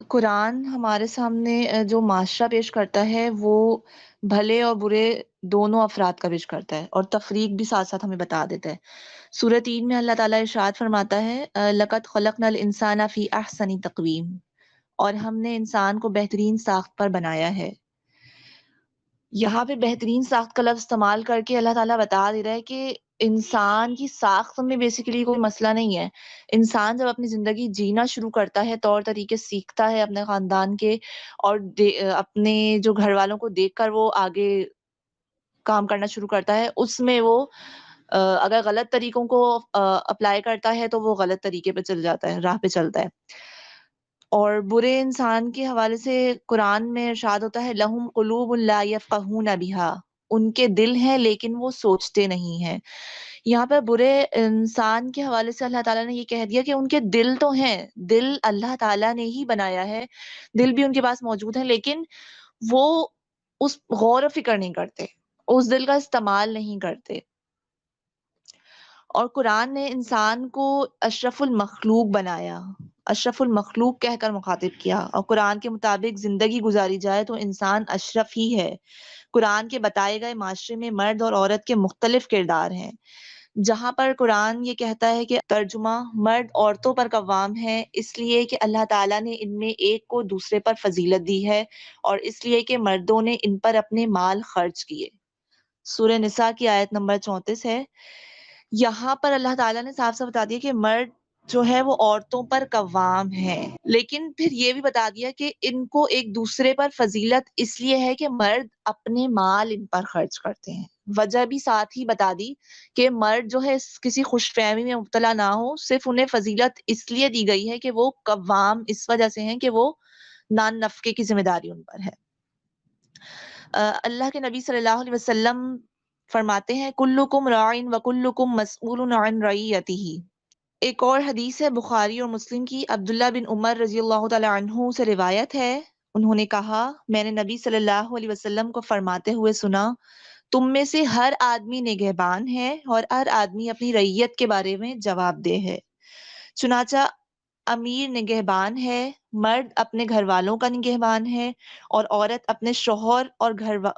قرآن ہمارے سامنے جو معاشرہ پیش کرتا ہے وہ بھلے اور برے دونوں افراد کا پیش کرتا ہے، اور تفریق بھی ساتھ ساتھ ہمیں بتا دیتا ہے۔ سورہ 3 میں اللہ تعالیٰ ارشاد فرماتا ہے لَقَدْ خَلَقْنَا الْإِنسَانَ فِي أَحْسَنِ تَقْوِيمٍ، اور ہم نے انسان کو بہترین ساخت پر بنایا ہے۔ یہاں پہ بہترین ساخت کا لفظ استعمال کر کے اللہ تعالیٰ بتا دے رہا ہے کہ انسان کی ساخت میں بیسیکلی کوئی مسئلہ نہیں ہے۔ انسان جب اپنی زندگی جینا شروع کرتا ہے، طور طریقے سیکھتا ہے اپنے خاندان کے اور اپنے جو گھر والوں کو دیکھ کر وہ آگے کام کرنا شروع کرتا ہے، اس میں وہ اگر غلط طریقوں کو اپلائی کرتا ہے تو وہ غلط طریقے پہ چل جاتا ہے، راہ پہ چلتا ہے۔ اور برے انسان کے حوالے سے قرآن میں ارشاد ہوتا ہے لَهُمْ قُلُوبٌ لَا يَفْقَهُونَ بِهَا، ان کے دل ہیں لیکن وہ سوچتے نہیں ہیں۔ یہاں پہ برے انسان کے حوالے سے اللہ تعالیٰ نے یہ کہہ دیا کہ ان کے دل تو ہیں، دل اللہ تعالیٰ نے ہی بنایا ہے، دل بھی ان کے پاس موجود ہے، لیکن وہ اس غور و فکر نہیں کرتے، اس دل کا استعمال نہیں کرتے۔ اور قرآن نے انسان کو اشرف المخلوق بنایا، اشرف المخلوق کہہ کر مخاطب کیا، اور قرآن کے مطابق زندگی گزاری جائے تو انسان اشرف ہی ہے۔ قرآن کے بتائے گئے معاشرے میں مرد اور عورت کے مختلف کردار ہیں، جہاں پر قرآن یہ کہتا ہے کہ ترجمہ مرد عورتوں پر قوام ہے، اس لیے کہ اللہ تعالیٰ نے ان میں ایک کو دوسرے پر فضیلت دی ہے، اور اس لیے کہ مردوں نے ان پر اپنے مال خرچ کیے۔ سورہ نساء کی آیت نمبر 34 ہے۔ یہاں پر اللہ تعالیٰ نے صاف صاف بتا دیا کہ مرد جو ہے وہ عورتوں پر قوام ہے، لیکن پھر یہ بھی بتا دیا کہ ان کو ایک دوسرے پر فضیلت اس لیے ہے کہ مرد اپنے مال ان پر خرچ کرتے ہیں۔ وجہ بھی ساتھ ہی بتا دی کہ مرد جو ہے کسی خوش فہمی میں مبتلا نہ ہو، صرف انہیں فضیلت اس لیے دی گئی ہے کہ وہ قوام اس وجہ سے ہیں کہ وہ نان نفقے کی ذمہ داری ان پر ہے۔ اللہ کے نبی صلی اللہ علیہ وسلم فرماتے ہیں کلکم راعٍ وکلکم مسئول عن رعیتہ۔ ایک اور حدیث ہے بخاری اور مسلم کی، عبداللہ بن عمر رضی اللہ تعالی عنہ سے روایت ہے، انہوں نے کہا میں نے نبی صلی اللہ علیہ وسلم کو فرماتے ہوئے سنا تم میں سے ہر آدمی نگہبان ہے اور ہر آدمی اپنی رعیت کے بارے میں جواب دہ ہے۔ چنانچہ امیر نگہبان ہے، مرد اپنے گھر والوں کا نگہبان ہے، اور عورت اپنے شوہر اور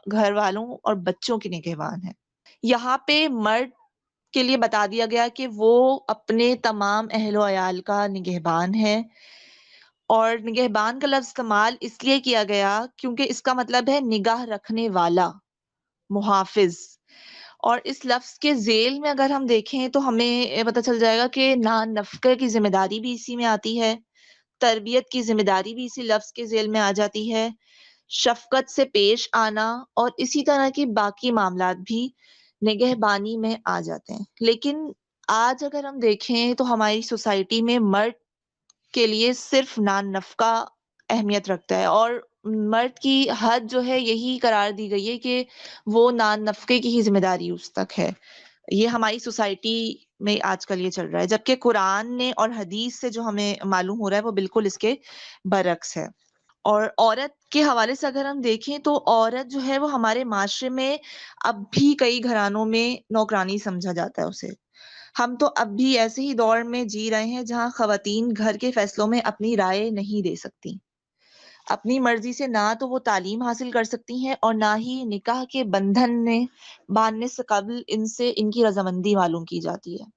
گھر والوں اور بچوں کی نگہبان ہے۔ یہاں پہ مرد کے لیے بتا دیا گیا کہ وہ اپنے تمام اہل و عیال کا نگہبان ہے، اور نگہبان کا لفظ استعمال اس لیے کیا گیا کیونکہ اس کا مطلب ہے نگاہ رکھنے والا، محافظ۔ اور اس لفظ کے ذیل میں اگر ہم دیکھیں تو ہمیں پتہ چل جائے گا کہ نان نفقہ کی ذمہ داری بھی اسی میں آتی ہے، تربیت کی ذمہ داری بھی اسی لفظ کے ذیل میں آ جاتی ہے، شفقت سے پیش آنا اور اسی طرح کے باقی معاملات بھی نگہبانی میں آ جاتے ہیں۔ لیکن آج اگر ہم دیکھیں تو ہماری سوسائٹی میں مرد کے لیے صرف نان نفقہ اہمیت رکھتا ہے، اور مرد کی حد جو ہے یہی قرار دی گئی ہے کہ وہ نان نفقے کی ہی ذمہ داری اس تک ہے۔ یہ ہماری سوسائٹی میں آج کل یہ چل رہا ہے، جبکہ قرآن نے اور حدیث سے جو ہمیں معلوم ہو رہا ہے وہ بالکل اس کے برعکس ہے۔ اور عورت کے حوالے سے اگر ہم دیکھیں تو عورت جو ہے وہ ہمارے معاشرے میں اب بھی کئی گھرانوں میں نوکرانی سمجھا جاتا ہے اسے۔ ہم تو اب بھی ایسے ہی دور میں جی رہے ہیں جہاں خواتین گھر کے فیصلوں میں اپنی رائے نہیں دے سکتی، اپنی مرضی سے نہ تو وہ تعلیم حاصل کر سکتی ہیں اور نہ ہی نکاح کے بندھن میں باندھنے سے قبل ان سے ان کی رضامندی معلوم کی جاتی ہے۔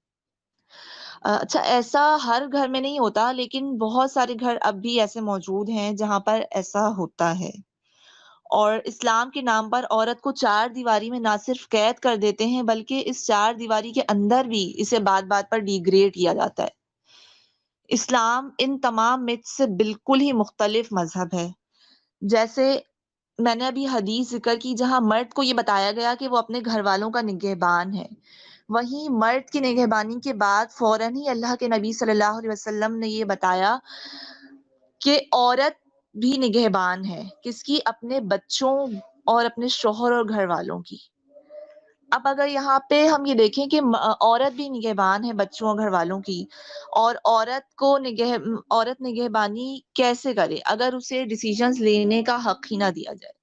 اچھا، ایسا ہر گھر میں نہیں ہوتا، لیکن بہت سارے گھر اب بھی ایسے موجود ہیں جہاں پر ایسا ہوتا ہے، اور اسلام کے نام پر عورت کو چار دیواری میں نہ صرف قید کر دیتے ہیں بلکہ اس چار دیواری کے اندر بھی اسے بات بات پر ڈیگریڈ کیا جاتا ہے۔ اسلام ان تمام مت سے بالکل ہی مختلف مذہب ہے۔ جیسے میں نے ابھی حدیث ذکر کی جہاں مرد کو یہ بتایا گیا کہ وہ اپنے گھر والوں کا نگہبان ہے، وہیں مرد کی نگہبانی کے بعد فوراً ہی اللہ کے نبی صلی اللہ علیہ وسلم نے یہ بتایا کہ عورت بھی نگہبان ہے، کس کی؟ اپنے بچوں اور اپنے شوہر اور گھر والوں کی۔ اب اگر یہاں پہ ہم یہ دیکھیں کہ عورت بھی نگہبان ہے بچوں اور گھر والوں کی، اور عورت نگہبانی کیسے کرے اگر اسے ڈیسیژنز لینے کا حق ہی نہ دیا جائے؟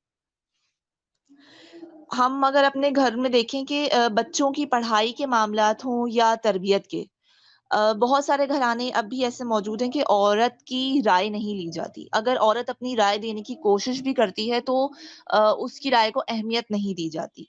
ہم اگر اپنے گھر میں دیکھیں کہ بچوں کی پڑھائی کے معاملات ہوں یا تربیت کے، بہت سارے گھرانے اب بھی ایسے موجود ہیں کہ عورت کی رائے نہیں لی جاتی۔ اگر عورت اپنی رائے دینے کی کوشش بھی کرتی ہے تو اس کی رائے کو اہمیت نہیں دی جاتی۔